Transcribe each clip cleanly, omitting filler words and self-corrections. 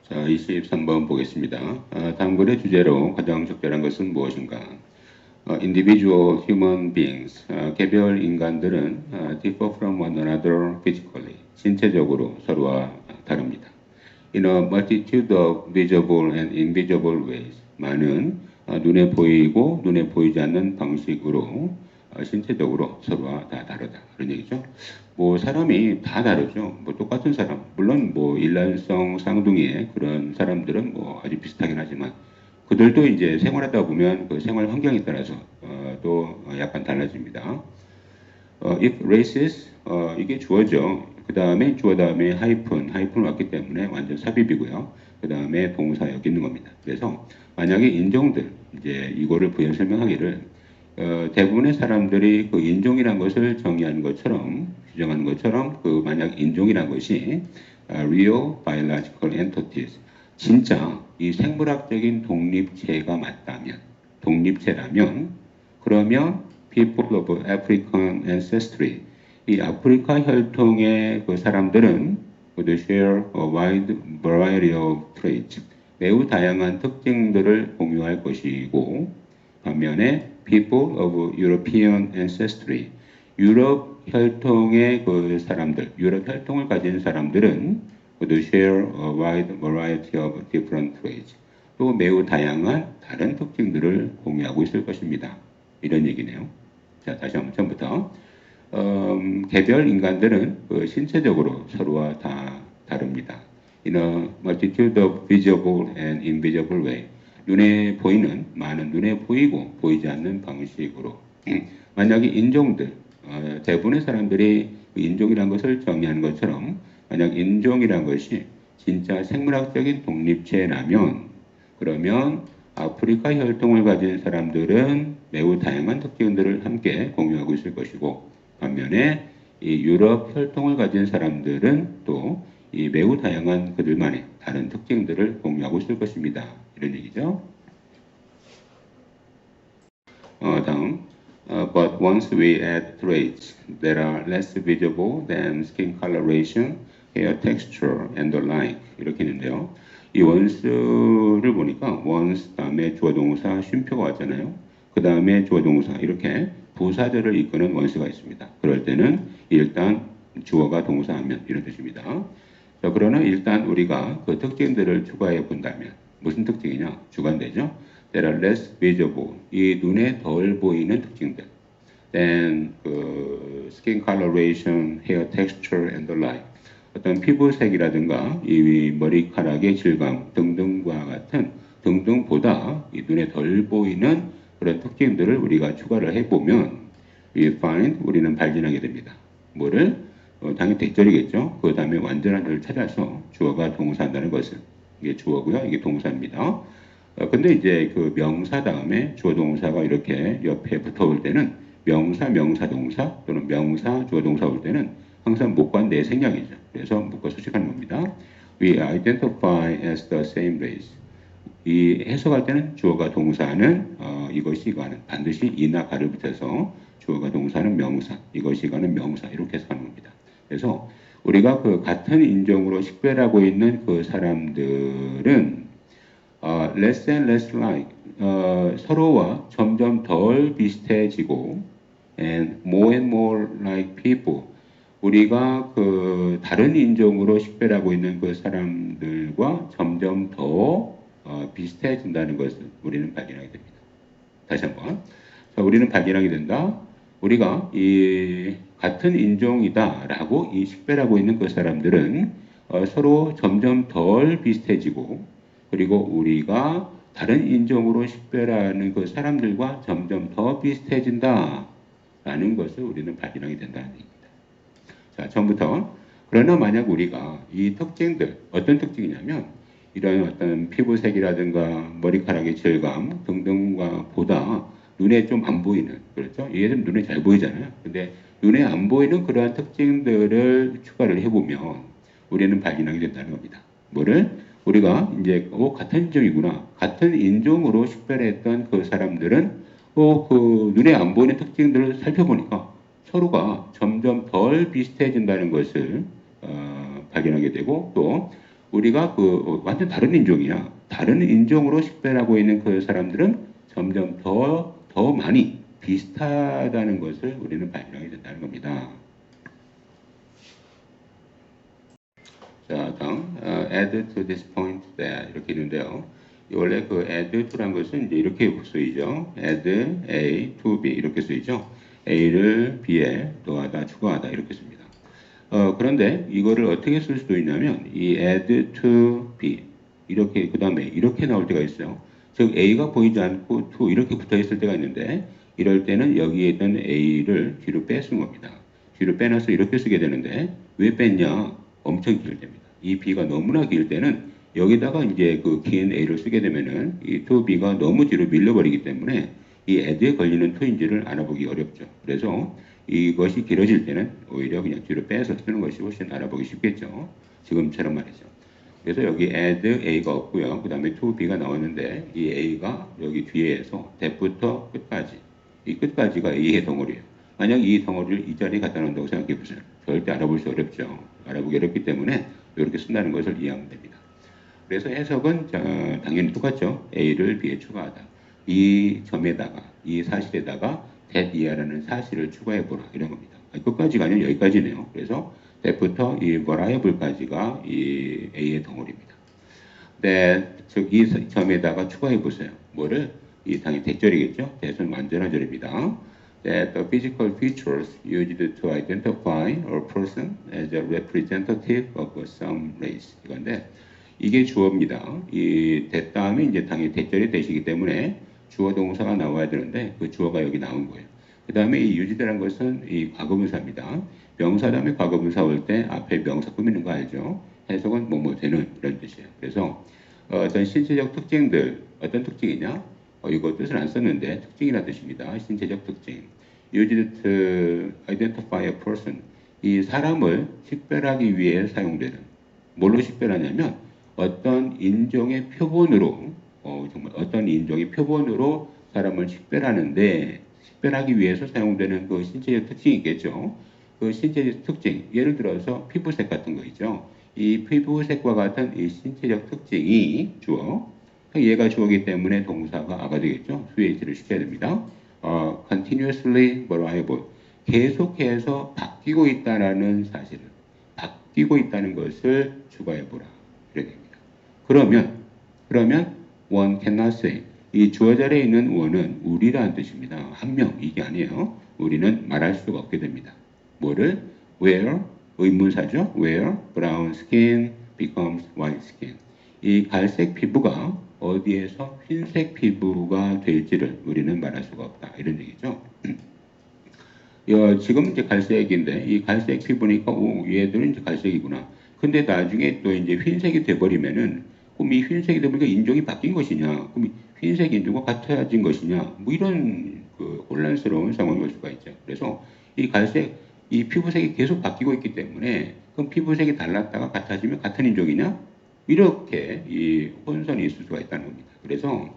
자, 23번 보겠습니다. 다음 글의 주제로 가장 적절한 것은 무엇인가? Individual human beings, 개별 인간들은 differ from one another physically, 신체적으로 서로와 다릅니다. In a multitude of visible and invisible ways, 많은 눈에 보이고 눈에 보이지 않는 방식으로 신체적으로 서로와 다 다르다. 그런 얘기죠. 뭐 사람이 다 다르죠. 뭐 똑같은 사람, 물론 뭐 일란성 쌍둥이의 그런 사람들은 뭐 아주 비슷하긴 하지만 그들도 이제 생활하다 보면 그 생활 환경에 따라서 또 약간 달라집니다. if races 이게 주어죠. 그 다음에 주어 다음에 하이픈 왔기 때문에 완전 삽입이고요. 그 다음에 동사 여기 있는 겁니다. 그래서 만약에 인종들 이제 이거를 부연 설명하기를 대부분의 사람들이 그 인종이란 것을 정의하는 것처럼 규정하는 것처럼 그 만약 인종이란 것이 real biological entities 진짜 이 생물학적인 독립체가 맞다면 독립체라면 그러면 people of African ancestry 이 아프리카 혈통의 그 사람들은 they share a wide variety of traits 매우 다양한 특징들을 공유할 것이고 반면에 people of European ancestry 유럽 혈통의 그 사람들 유럽 혈통을 가진 사람들은 they share a wide variety of different traits 또 매우 다양한 다른 특징들을 공유하고 있을 것입니다. 이런 얘기네요. 자, 다시 한번 처음부터. 개별 인간들은 그 신체적으로 서로와 다 다릅니다. In a multitude of visible and invisible way. 눈에 보이는, 많은 눈에 보이고 보이지 않는 방식으로. 만약에 인종들, 대부분의 사람들이 인종이라는 것을 정의하는 것처럼 만약 인종이라는 것이 진짜 생물학적인 독립체라면 그러면 아프리카 혈통을 가진 사람들은 매우 다양한 특징들을 함께 공유하고 있을 것이고 반면에 이 유럽 혈통을 가진 사람들은 또 이 매우 다양한 그들만의 다른 특징들을 공유하고 있을 것입니다. 이런 얘기죠. 다음 But once we add traits that are less visible than skin coloration, hair texture, and the like 이렇게 있는데요. 이 once를 보니까 once 다음에 주어 동사 쉼표가 왔잖아요. 그 다음에 주어 동사 이렇게 부사절을 이끄는 once가 있습니다. 그럴 때는 일단 주어가 동사하면 이런 뜻입니다. 자, 그러나 일단 우리가 그 특징들을 추가해 본다면 무슨 특징이냐? 주관되죠. That are less visible. 이 눈에 덜 보이는 특징들. Then 그 skin coloration, hair texture, and the like. 어떤 피부색이라든가 이 머리카락의 질감 등등과 같은 등등보다 이 눈에 덜 보이는 그런 특징들을 우리가 추가를 해보면 we find 우리는 발견하게 됩니다. 뭐를? 당연히 대절이겠죠. 그 다음에 완전한 을 찾아서 주어가 동사한다는 것을 이게 주어고요. 이게 동사입니다. 근데 이제 그 명사 다음에 주어 동사가 이렇게 옆에 붙어올 때는 명사 동사 또는 명사 주어 동사 올 때는 항상 목과 내 생략이죠. 그래서 묶어 수식하는 겁니다. We identify as the same race. 이 해석할 때는 주어가 동사는 이것이 이거는 반드시 이나 가를 붙여서 주어가 동사는 명사 이것이 이거는 명사 이렇게 해석하는 겁니다. 그래서 우리가 그 같은 인종으로 식별하고 있는 그 사람들은 less and less like 서로와 점점 덜 비슷해지고 and more like people 우리가 그 다른 인종으로 식별하고 있는 그 사람들과 점점 더 비슷해진다는 것을 우리는 발견하게 됩니다. 다시 한번. 자, 우리는 발견하게 된다. 우리가 이 같은 인종이다라고 이 식별하고 있는 그 사람들은 서로 점점 덜 비슷해지고 그리고 우리가 다른 인종으로 식별하는 그 사람들과 점점 더 비슷해진다라는 것을 우리는 발견하게 된다는 얘기입니다. 자, 처음부터 그러나 만약 우리가 이 특징들 어떤 특징이냐면 이런 어떤 피부색이라든가 머리카락의 질감 등등과 보다 눈에 좀 안 보이는 그렇죠? 얘는 눈에 잘 보이잖아요. 근데 눈에 안 보이는 그러한 특징들을 추가를 해보면 우리는 발견하게 된다는 겁니다. 뭐를? 우리가 이제 같은 인종이구나. 같은 인종으로 식별했던 그 사람들은 그 눈에 안 보이는 특징들을 살펴보니까 서로가 점점 덜 비슷해진다는 것을 발견하게 되고 또 우리가 그 완전 다른 인종이야. 다른 인종으로 식별하고 있는 그 사람들은 점점 더 많이 비슷하다는 것을 우리는 발견하게 된다는 겁니다. 자, 다음 add to this point that 이렇게 있는데요. 원래 그 add to란 것은 이제 이렇게 쓰이죠. add A to B 이렇게 쓰이죠. A를 B에 더하다, 추가하다 이렇게 씁니다. 그런데 이거를 어떻게 쓸 수도 있냐면 이 add to B 이렇게 그 다음에 이렇게 나올 때가 있어요. 즉 A가 보이지 않고 to 이렇게 붙어 있을 때가 있는데 이럴 때는 여기에 있던 A를 뒤로 빼쓰는 겁니다. 뒤로 빼놔서 이렇게 쓰게 되는데 왜 뺐냐? 엄청 길 때입니다. 이 B가 너무나 길 때는 여기다가 이제 그 긴 A를 쓰게 되면은 이 to B가 너무 뒤로 밀려버리기 때문에 이 add에 걸리는 to인지를 알아보기 어렵죠. 그래서 이것이 길어질 때는 오히려 그냥 뒤로 빼서 쓰는 것이 훨씬 알아보기 쉽겠죠. 지금처럼 말이죠. 그래서 여기 add A가 없고요. 그 다음에 to B가 나왔는데 이 A가 여기 뒤에서 대부터 끝까지 이 끝까지가 A의 덩어리예요. 만약 이 덩어리를 이 자리에 갖다 놓는다고 생각해 보세요. 절대 알아볼 수 어렵죠. 알아보기 어렵기 때문에 이렇게 쓴다는 것을 이해하면 됩니다. 그래서 해석은 당연히 똑같죠. A를 B에 추가하다. 이 점에다가 이 사실에다가 that 이하라는 사실을 추가해보라 이런 겁니다. 끝까지가 아니라 여기까지네요. 그래서 that부터 이 variable까지가 이 A의 덩어리입니다. that 즉 이 점에다가 추가해보세요. 뭐를? 이 당연히 대절이겠죠. that은 완전한 절입니다. that the physical features used to identify a person as a representative of some race 이건데 이게 주어입니다. 이 that 다음에 이제 당연히 대절이 되시기 때문에 주어 동사가 나와야 되는데 그 주어가 여기 나온 거예요. 그 다음에 이 유지되라는 것은 이 과거분사입니다. 명사 다음에 과거분사 올 때 앞에 명사 꾸미는 거 알죠? 해석은 뭐뭐 되는 이런 뜻이에요. 그래서 어떤 신체적 특징들 어떤 특징이냐? 이거 뜻을 안 썼는데 특징이라는 뜻입니다. 신체적 특징. Used to identify a person. 이 사람을 식별하기 위해 사용되는. 뭘로 식별하냐면 어떤 인종의 표본으로 정말 어떤 인종의 표본으로 사람을 식별하는데 식별하기 위해서 사용되는 그 신체적 특징이 있겠죠. 그 신체적 특징 예를 들어서 피부색 같은 거 있죠. 이 피부색과 같은 이 신체적 특징이 주어 얘가 주어기 때문에 동사가 아가 되겠죠. 수혜지를 시켜야 됩니다. continuously variable 계속해서 바뀌고 있다라는 사실을 바뀌고 있다는 것을 추가해보라 이렇게 됩니다. 그러면 one cannot say 이 주어 자리에 있는 one은 우리라는 뜻입니다. 한 명 이게 아니에요. 우리는 말할 수가 없게 됩니다. 뭐를? where 의문사죠. where brown skin becomes white skin 이 갈색 피부가 어디에서 흰색 피부가 될지를 우리는 말할 수가 없다. 이런 얘기죠. 지금 이제 갈색인데 이 갈색 피부니까 얘들은 이제 갈색이구나. 근데 나중에 또 이제 흰색이 돼버리면은 그럼 이 흰색이 돼버리니까 인종이 바뀐 것이냐? 그럼 흰색 인종과 같아진 것이냐? 뭐 이런 그 혼란스러운 상황이 올 수가 있죠. 그래서 이 갈색, 이 피부색이 계속 바뀌고 있기 때문에 그럼 피부색이 달랐다가 같아지면 같은 인종이냐? 이렇게 이 혼선이 있을 수가 있다는 겁니다. 그래서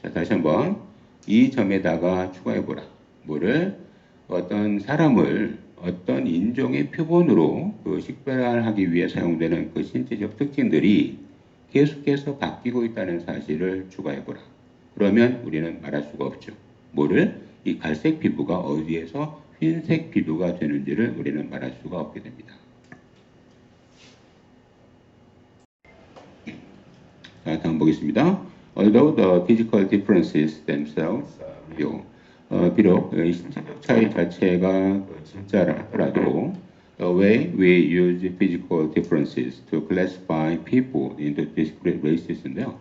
자, 다시 한번 이 점에다가 추가해보라. 뭐를? 어떤 사람을 어떤 인종의 표본으로 그 식별하기 위해 사용되는 그 신체적 특징들이 계속해서 바뀌고 있다는 사실을 추가해보라. 그러면 우리는 말할 수가 없죠. 뭐를? 이 갈색 피부가 어디에서 흰색 피부가 되는지를 우리는 말할 수가 없게 됩니다. 자, 다음 보겠습니다. Although the physical differences themselves are real. 비록 이 신체적 차이 자체가 진짜라 하더라도 the way we use physical differences to classify people into discrete races인데요.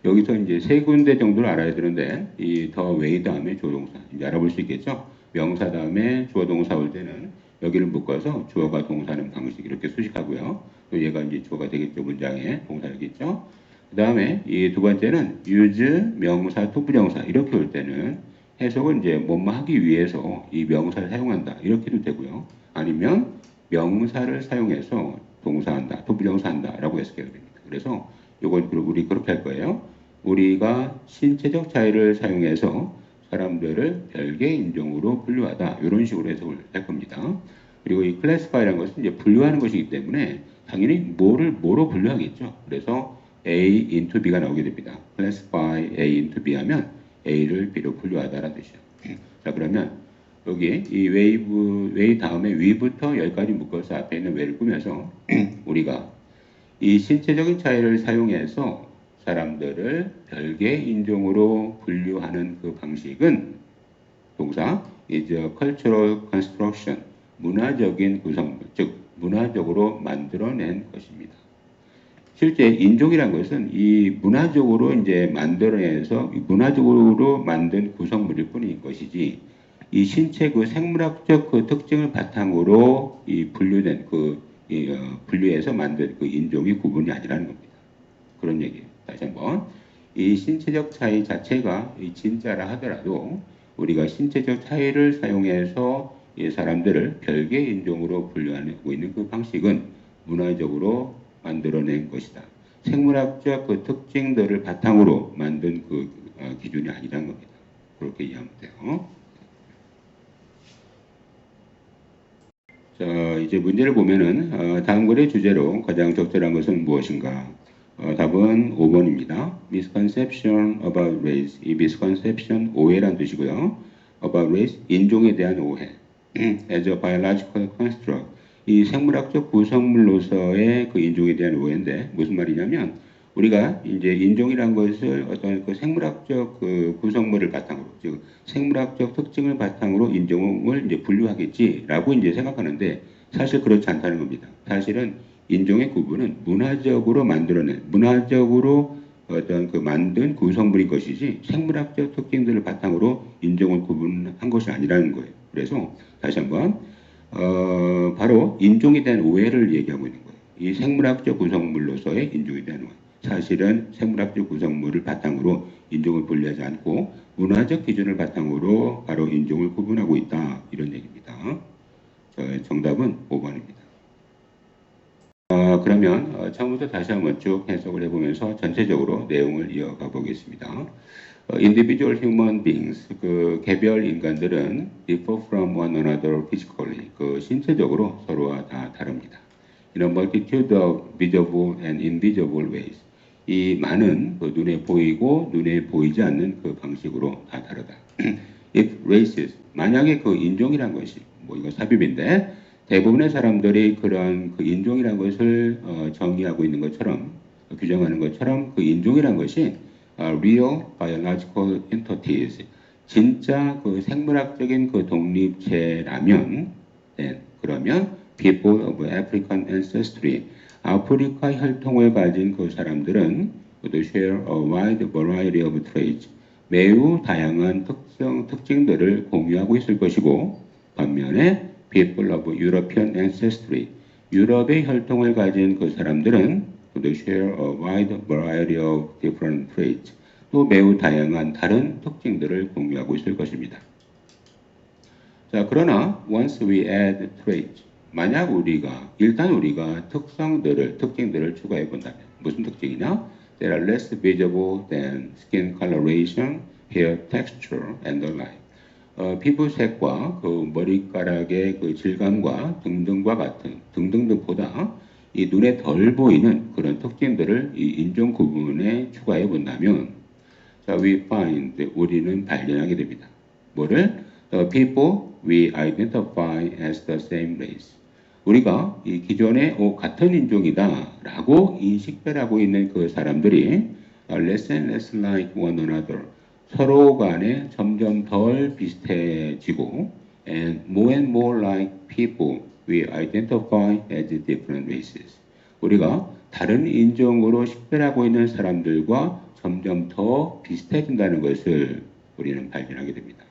여기서 이제 세 군데 정도를 알아야 되는데 이 the way 다음에 주어동사 이제 알아볼 수 있겠죠. 명사 다음에 주어동사 올 때는 여기를 묶어서 주어가 동사하는 방식 이렇게 수식하고요. 또 얘가 이제 주어가 되겠죠. 문장에 동사 여기 있죠. 그 다음에 이 두 번째는 use 명사 to 부정사 이렇게 올 때는 해석은 이제 뭐뭐 하기 위해서 이 명사를 사용한다 이렇게도 되고요. 아니면 명사를 사용해서 동사한다, to 부정사한다 라고 해석해야 됩니다. 그래서 이건 우리 그렇게 할 거예요. 우리가 신체적 차이를 사용해서 사람들을 별개의 인종으로 분류하다 이런 식으로 해석을 할 겁니다. 그리고 이 classify라는 것은 이제 분류하는 것이기 때문에 당연히 뭐로 분류하겠죠. 그래서 A into B가 나오게 됩니다. classify A into B 하면 A를 B로 분류하다라는 뜻이죠. 자, 그러면 여기 이 웨이 다음에 위부터 여기까지 묶어서 앞에 있는 웨이를 꾸며서 우리가 이 신체적인 차이를 사용해서 사람들을 별개의 인종으로 분류하는 그 방식은 동사 is a cultural construction, 문화적인 구성물, 즉 문화적으로 만들어낸 것입니다. 실제 인종이란 것은 이 문화적으로 이제 만들어내서 문화적으로 만든 구성물일 뿐인 것이지 이 신체 그 생물학적 그 특징을 바탕으로 이 분류된 분류해서 만든 그 인종이 구분이 아니라는 겁니다. 그런 얘기예요. 다시 한번 이 신체적 차이 자체가 이 진짜라 하더라도 우리가 신체적 차이를 사용해서 이 사람들을 별개의 인종으로 분류하고 있는 그 방식은 문화적으로 만들어낸 것이다. 생물학적 그 특징들을 바탕으로 만든 그 기준이 아니라는 겁니다. 그렇게 이해하면 돼요. 자, 이제 문제를 보면은 다음 글의 주제로 가장 적절한 것은 무엇인가? 답은 5번입니다. misconception about race. 이 misconception 오해란 뜻이고요. about race 인종에 대한 오해. as a biological construct. 이 생물학적 구성물로서의 그 인종에 대한 오해인데 무슨 말이냐면 우리가 이제 인종이란 것을 어떤 그 생물학적 그 구성물을 바탕으로, 즉 생물학적 특징을 바탕으로 인종을 이제 분류하겠지라고 이제 생각하는데 사실 그렇지 않다는 겁니다. 사실은 인종의 구분은 문화적으로 만들어낸, 문화적으로 어떤 그 만든 구성물인 것이지 생물학적 특징들을 바탕으로 인종을 구분한 것이 아니라는 거예요. 그래서 다시 한번 바로 인종에 대한 오해를 얘기하고 있는 거예요. 이 생물학적 구성물로서의 인종에 대한 오해. 사실은 생물학적 구성물을 바탕으로 인종을 분류하지 않고 문화적 기준을 바탕으로 바로 인종을 구분하고 있다. 이런 얘기입니다. 정답은 5번입니다. 그러면 처음부터 다시 한번 쭉 해석을 해보면서 전체적으로 내용을 이어가 보겠습니다. individual human beings, 그 개별 인간들은 differ from one another physically, 그 신체적으로 서로와 다 다릅니다. In a multitude of visible and invisible ways, 이 많은 그 눈에 보이고 눈에 보이지 않는 그 방식으로 다 다르다. If races, 만약에 그 인종이란 것이, 뭐 이거 삽입인데 대부분의 사람들이 그런 그 인종이란 것을 정의하고 있는 것처럼 규정하는 것처럼 그 인종이란 것이 real biological entities, 진짜 그 생물학적인 그 독립체라면 그러면 people of African ancestry, 아프리카 혈통을 가진 그 사람들은 share a wide variety of traits, 매우 다양한 특징들을 공유하고 있을 것이고 반면에 people of European ancestry, 유럽의 혈통을 가진 그 사람들은 share a wide variety of different traits, 또 매우 다양한 다른 특징들을 공유하고 있을 것입니다. 자, 그러나 once we add traits, 만약 일단 우리가 특징들을 추가해 본다면 무슨 특징이냐? They are less visible than skin coloration, hair texture, and the like. 피부색과 그 머리카락의 그 질감과 등등보다 이 눈에 덜 보이는 그런 특징들을 이 인종 구분에 추가해 본다면, 자, we find, 우리는 발견하게 됩니다. 뭐를? The people we identify as the same race. 우리가 이 기존에 같은 인종이다라고 인식별하고 있는 그 사람들이 less and less like one another, 서로 간에 점점 덜 비슷해지고 and more like people we identify as different races. 우리가 다른 인종으로 식별하고 있는 사람들과 점점 더 비슷해진다는 것을 우리는 발견하게 됩니다.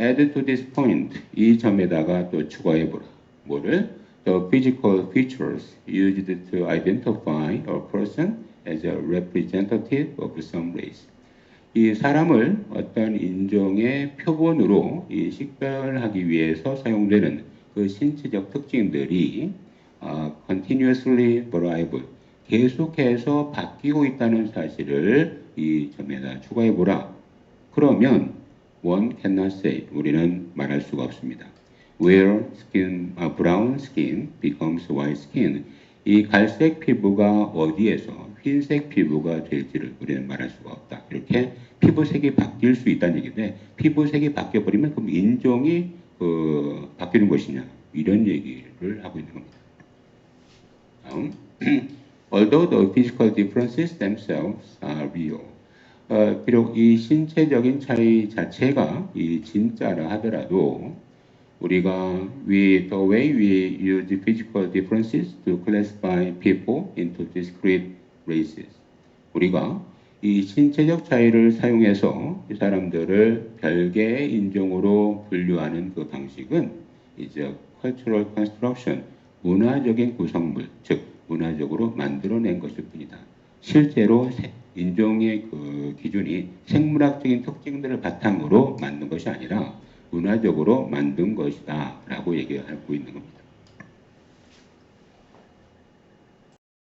add to this point, 이 점에다가 또 추가해보라. 뭐를? The physical features used to identify a person as a representative of some race. 이 사람을 어떤 인종의 표본으로 이 식별하기 위해서 사용되는 그 신체적 특징들이 continuously variable, 계속해서 바뀌고 있다는 사실을 이 점에다 추가해보라. 그러면 one cannot say, 우리는 말할 수가 없습니다. where brown skin becomes white skin. 이 갈색 피부가 어디에서 흰색 피부가 될지를 우리는 말할 수가 없다. 이렇게 피부색이 바뀔 수 있다는 얘기인데 피부색이 바뀌어버리면 그럼 인종이 바뀌는 것이냐 이런 얘기를 하고 있는 겁니다. 다음, although the physical differences themselves are real. 비록 이 신체적인 차이 자체가 이 진짜라 하더라도 우리가 the way we use physical differences to classify people into discrete races. 우리가 이 신체적 차이를 사용해서 이 사람들을 별개의 인종으로 분류하는 그 방식은 이제 cultural construction, 문화적인 구성물, 즉 문화적으로 만들어낸 것일 뿐이다. 실제로 인종의 그 기준이 생물학적인 특징들을 바탕으로 만든 것이 아니라 문화적으로 만든 것이다 라고 얘기하고 있는 겁니다.